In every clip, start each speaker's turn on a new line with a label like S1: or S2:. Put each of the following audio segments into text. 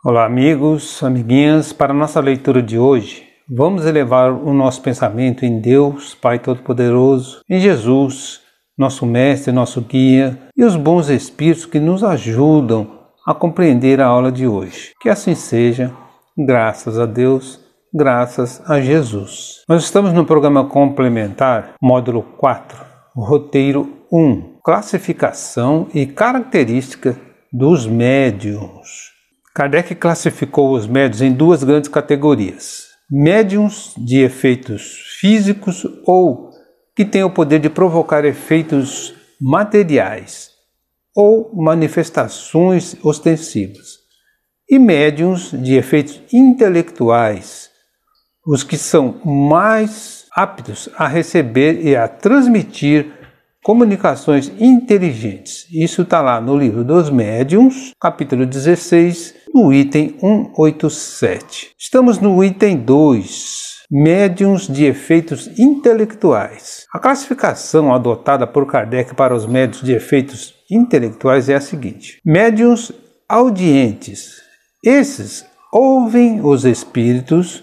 S1: Olá amigos, amiguinhas, para a nossa leitura de hoje, vamos elevar o nosso pensamento em Deus, Pai Todo-Poderoso, em Jesus, nosso Mestre, nosso Guia, e os bons Espíritos que nos ajudam a compreender a aula de hoje. Que assim seja, graças a Deus, graças a Jesus. Nós estamos no programa complementar, módulo 4, roteiro 1, classificação e característica dos médiuns. Kardec classificou os médiuns em duas grandes categorias: médiuns de efeitos físicos ou que têm o poder de provocar efeitos materiais ou manifestações ostensivas, e médiuns de efeitos intelectuais, os que são mais aptos a receber e a transmitir comunicações inteligentes. Isso está lá no livro dos médiuns, capítulo 16, no item 187. Estamos no item 2, médiuns de efeitos intelectuais. A classificação adotada por Kardec para os médiuns de efeitos intelectuais é a seguinte: médiuns audientes. Esses ouvem os espíritos,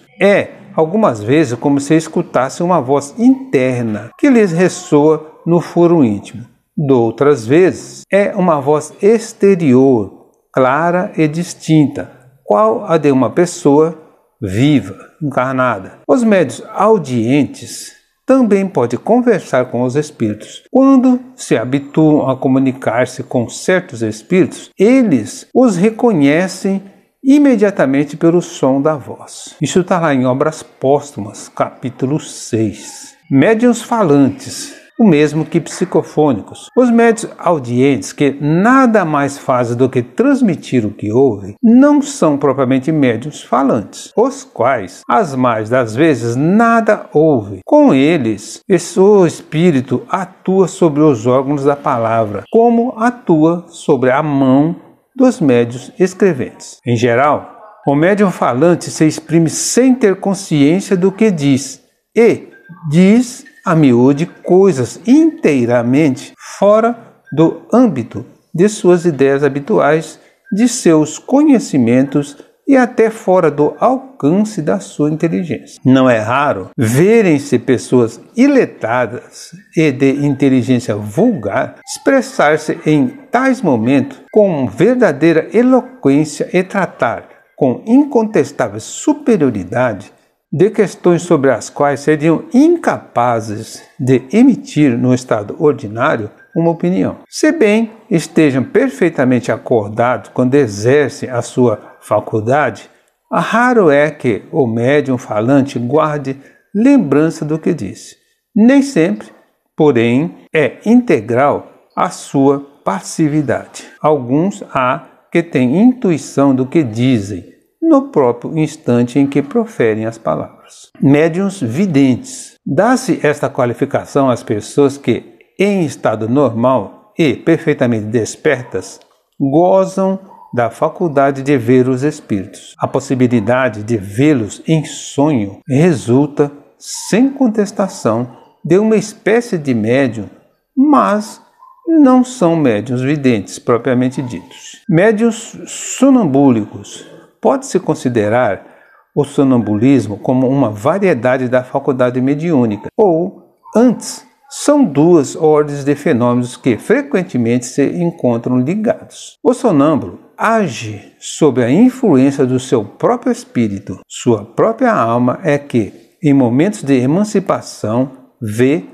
S1: algumas vezes como se escutassem uma voz interna que lhes ressoa no foro íntimo. Outras vezes é uma voz exterior, clara e distinta, qual a de uma pessoa viva, encarnada. Os médiuns audientes também podem conversar com os espíritos. Quando se habituam a comunicar-se com certos espíritos, eles os reconhecem imediatamente pelo som da voz. Isso está lá em Obras Póstumas, capítulo 6. Médiuns falantes, o mesmo que psicofônicos. Os médiuns audientes, que nada mais fazem do que transmitir o que ouvem, não são propriamente médiuns falantes, os quais, as mais das vezes, nada ouvem. Com eles, o espírito atua sobre os órgãos da palavra, como atua sobre a mão dos médiuns escreventes. Em geral, o médium falante se exprime sem ter consciência do que diz e diz a miúde coisas inteiramente fora do âmbito de suas ideias habituais, de seus conhecimentos e até fora do alcance da sua inteligência. Não é raro verem-se pessoas iletradas e de inteligência vulgar expressar-se em tais momentos com verdadeira eloquência e tratar com incontestável superioridade de questões sobre as quais seriam incapazes de emitir no estado ordinário uma opinião. Se bem estejam perfeitamente acordados quando exercem a sua faculdade, raro é que o médium falante guarde lembrança do que disse. Nem sempre, porém, é integral a sua passividade. Alguns há que têm intuição do que dizem no próprio instante em que proferem as palavras. Médiuns videntes. Dá-se esta qualificação às pessoas que, em estado normal e perfeitamente despertas, gozam da faculdade de ver os espíritos. A possibilidade de vê-los em sonho resulta, sem contestação, de uma espécie de médium, mas não são médiuns videntes propriamente ditos. Médiuns sonambúlicos. Pode-se considerar o sonambulismo como uma variedade da faculdade mediúnica, ou, antes, são duas ordens de fenômenos que frequentemente se encontram ligados. O sonâmbulo age sob a influência do seu próprio espírito. Sua própria alma é que, em momentos de emancipação, vê,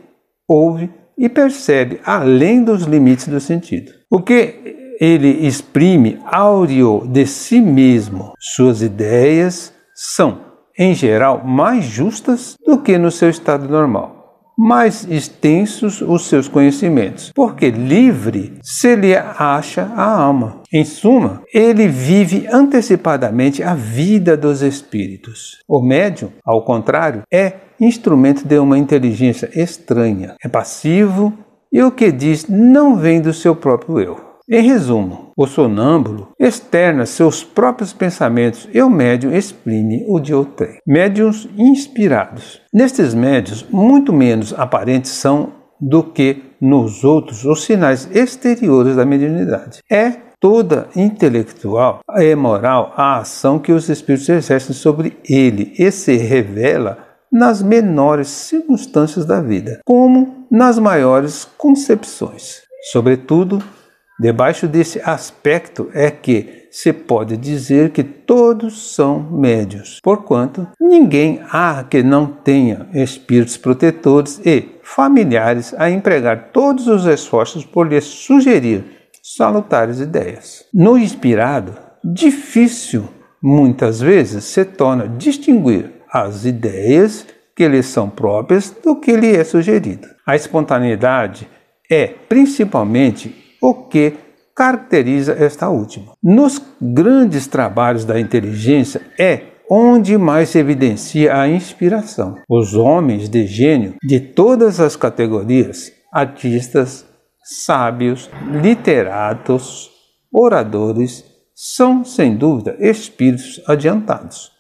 S1: ouve e percebe além dos limites do sentido. O que ele exprime áureo de si mesmo. Suas ideias são, em geral, mais justas do que no seu estado normal. Mais extensos os seus conhecimentos, porque livre se lhe acha a alma. Em suma, ele vive antecipadamente a vida dos espíritos. O médium, ao contrário, é instrumento de uma inteligência estranha. É passivo e o que diz não vem do seu próprio eu. Em resumo, o sonâmbulo externa seus próprios pensamentos e o médium exprime o de outrem. Médiuns inspirados. Nestes médiuns, muito menos aparentes são do que nos outros os sinais exteriores da mediunidade. É toda intelectual é moral a ação que os espíritos exercem sobre ele e se revela nas menores circunstâncias da vida, como nas maiores concepções. Sobretudo, debaixo desse aspecto é que se pode dizer que todos são médiuns, porquanto ninguém há que não tenha espíritos protetores e familiares a empregar todos os esforços por lhes sugerir salutares ideias. No inspirado, difícil muitas vezes se torna distinguir as ideias que lhe são próprias do que lhe é sugerido. A espontaneidade é principalmente o que caracteriza esta última. Nos grandes trabalhos da inteligência é onde mais se evidencia a inspiração. Os homens de gênio de todas as categorias, artistas, sábios, literatos, oradores, são sem dúvida espíritos adiantados,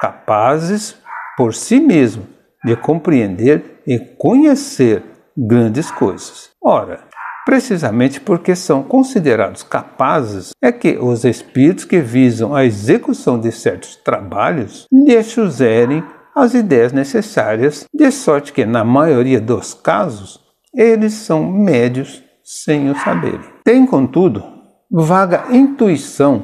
S1: capazes por si mesmos de compreender e conhecer grandes coisas. Ora, precisamente porque são considerados capazes é que os espíritos que visam a execução de certos trabalhos lhes sugerem as ideias necessárias, de sorte que, na maioria dos casos, eles são médios sem o saberem. Tem, contudo, vaga intuição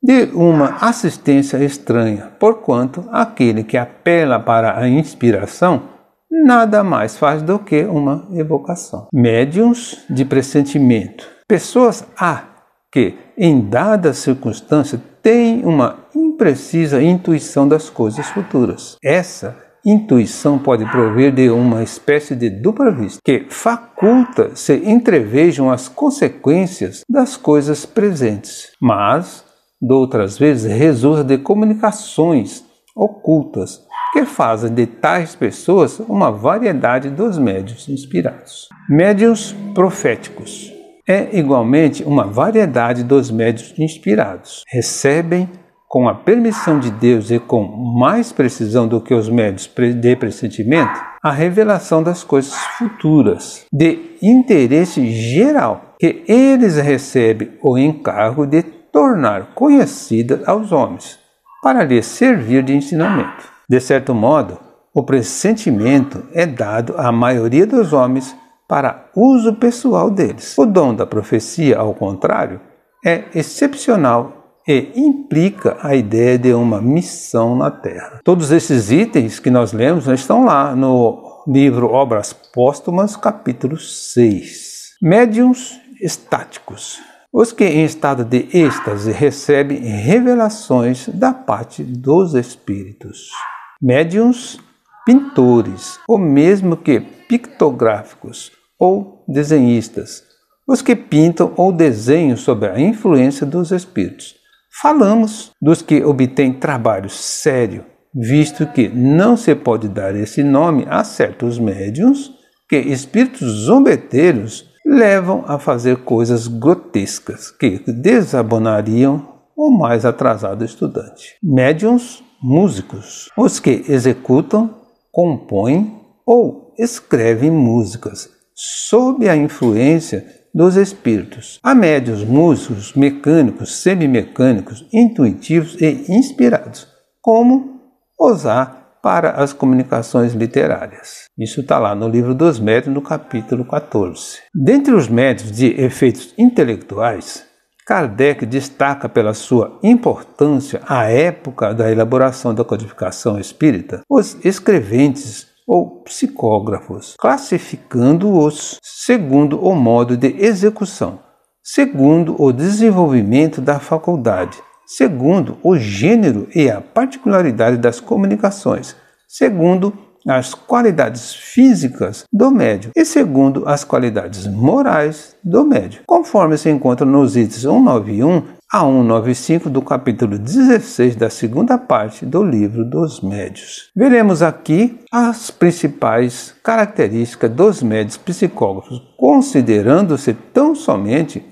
S1: de uma assistência estranha, porquanto aquele que apela para a inspiração nada mais faz do que uma evocação. Médiuns de pressentimento. Pessoas há que, em dada circunstância, têm uma imprecisa intuição das coisas futuras. Essa intuição pode prover de uma espécie de dupla vista, que faculta se entrevejam as consequências das coisas presentes, mas, de outras vezes, resulta de comunicações ocultas, que fazem de tais pessoas uma variedade dos médiuns inspirados. Médiuns proféticos. É igualmente uma variedade dos médiuns inspirados. Recebem, com a permissão de Deus e com mais precisão do que os médiuns de pressentimento, a revelação das coisas futuras, de interesse geral, que eles recebem o encargo de tornar conhecida aos homens, para lhes servir de ensinamento. De certo modo, o pressentimento é dado à maioria dos homens para uso pessoal deles. O dom da profecia, ao contrário, é excepcional e implica a ideia de uma missão na Terra. Todos esses itens que nós lemos estão lá no livro Obras Póstumas, capítulo 6. Médiuns estáticos. Os que em estado de êxtase recebem revelações da parte dos espíritos. Médiuns pintores, ou mesmo que pictográficos ou desenhistas, os que pintam ou desenham sob a influência dos espíritos. Falamos dos que obtêm trabalho sério, visto que não se pode dar esse nome a certos médiuns que espíritos zombeteiros levam a fazer coisas grotescas que desabonariam o mais atrasado estudante. Médiuns músicos, os que executam, compõem ou escrevem músicas sob a influência dos espíritos. Há médiuns músicos, mecânicos, semimecânicos, intuitivos e inspirados, como os há para as comunicações literárias. Isso está lá no livro dos médiuns, no capítulo 14. Dentre os médiuns de efeitos intelectuais, Kardec destaca pela sua importância à época da elaboração da codificação espírita os escreventes ou psicógrafos, classificando-os segundo o modo de execução, segundo o desenvolvimento da faculdade, segundo o gênero e a particularidade das comunicações, segundo as qualidades físicas do médium e segundo as qualidades morais do médium, conforme se encontra nos itens 191 a 195 do capítulo 16 da segunda parte do livro dos médiuns. Veremos aqui as principais características dos médiuns psicógrafos, considerando-se tão somente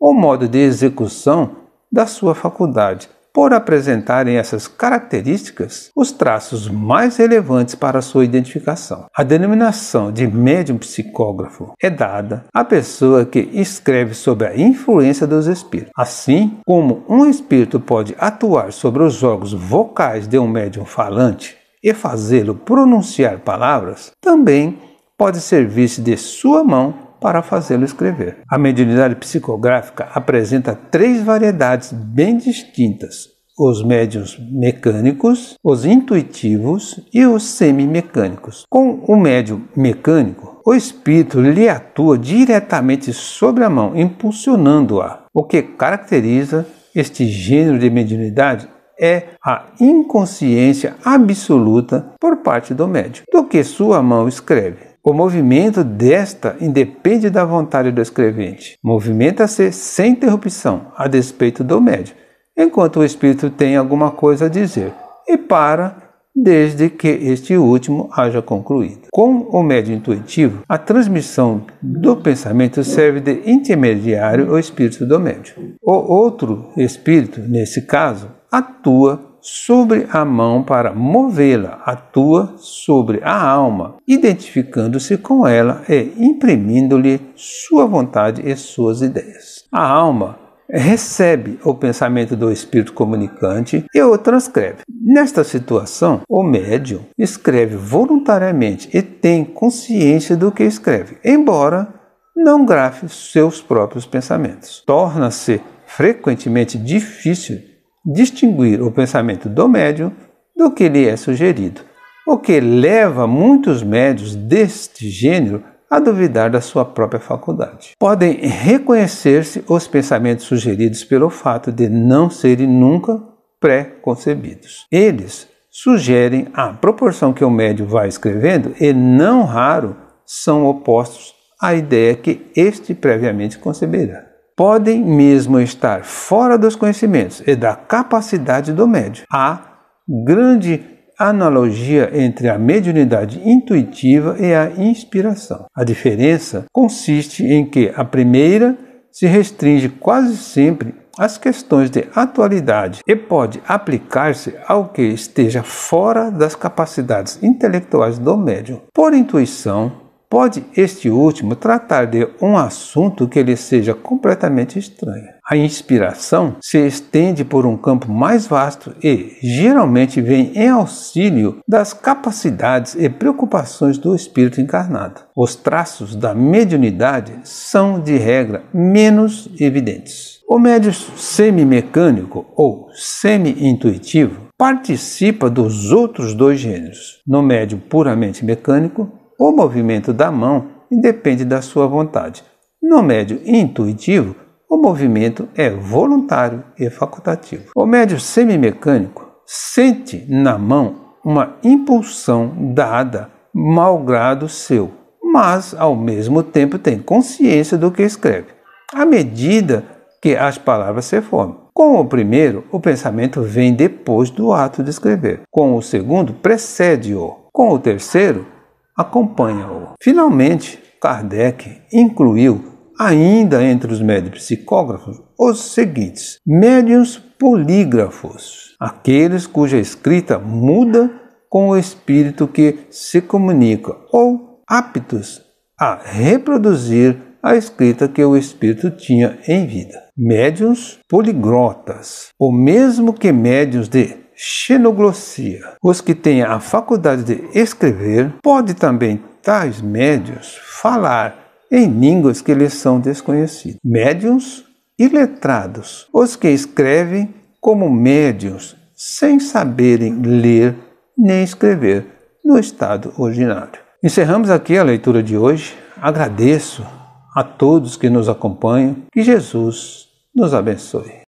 S1: o modo de execução da sua faculdade, por apresentarem essas características os traços mais relevantes para a sua identificação. A denominação de médium psicógrafo é dada à pessoa que escreve sob a influência dos espíritos. Assim como um espírito pode atuar sobre os órgãos vocais de um médium falante e fazê-lo pronunciar palavras, também pode servir-se de sua mão para fazê-lo escrever. A mediunidade psicográfica apresenta 3 variedades bem distintas: os médiuns mecânicos, os intuitivos e os semimecânicos. Com o médium mecânico, o espírito lhe atua diretamente sobre a mão, impulsionando-a. O que caracteriza este gênero de mediunidade é a inconsciência absoluta por parte do médium do que sua mão escreve. O movimento desta independe da vontade do escrevente. Movimenta-se sem interrupção, a despeito do médium, enquanto o espírito tem alguma coisa a dizer, e para desde que este último haja concluído. Com o médium intuitivo, a transmissão do pensamento serve de intermediário ao espírito do médium. O outro espírito, nesse caso, atua sobre a mão para movê-la, atua sobre a alma, identificando-se com ela e imprimindo-lhe sua vontade e suas ideias. A alma recebe o pensamento do espírito comunicante e o transcreve. Nesta situação, o médium escreve voluntariamente e tem consciência do que escreve, embora não grafe seus próprios pensamentos. Torna-se frequentemente difícil distinguir o pensamento do médium do que lhe é sugerido, o que leva muitos médiuns deste gênero a duvidar da sua própria faculdade. Podem reconhecer-se os pensamentos sugeridos pelo fato de não serem nunca pré-concebidos. Eles sugerem à proporção que o médium vai escrevendo e não raro são opostos à ideia que este previamente conceberá. Podem mesmo estar fora dos conhecimentos e da capacidade do médium. Há grande analogia entre a mediunidade intuitiva e a inspiração. A diferença consiste em que a primeira se restringe quase sempre às questões de atualidade e pode aplicar-se ao que esteja fora das capacidades intelectuais do médium. Por intuição, pode este último tratar de um assunto que lhe seja completamente estranho. A inspiração se estende por um campo mais vasto e, geralmente, vem em auxílio das capacidades e preocupações do espírito encarnado. Os traços da mediunidade são, de regra, menos evidentes. O médium semimecânico ou semi-intuitivo participa dos outros 2 gêneros. No médium puramente mecânico, o movimento da mão independe da sua vontade. No médium intuitivo, o movimento é voluntário e facultativo. O médium semimecânico sente na mão uma impulsão dada malgrado seu, mas ao mesmo tempo tem consciência do que escreve, à medida que as palavras se formam. Com o primeiro, o pensamento vem depois do ato de escrever. Com o segundo, precede-o. Com o terceiro, acompanha-o. Finalmente, Kardec incluiu, ainda entre os médiuns psicógrafos, os seguintes: médiuns polígrafos, aqueles cuja escrita muda com o espírito que se comunica, ou aptos a reproduzir a escrita que o espírito tinha em vida. Médiuns poliglotas, o mesmo que médiuns de xenoglossia, os que têm a faculdade de escrever. Pode também tais médiuns falar em línguas que lhes são desconhecidas. Médiuns iletrados, os que escrevem como médiuns sem saberem ler nem escrever no estado ordinário. Encerramos aqui a leitura de hoje. Agradeço a todos que nos acompanham. Que Jesus nos abençoe.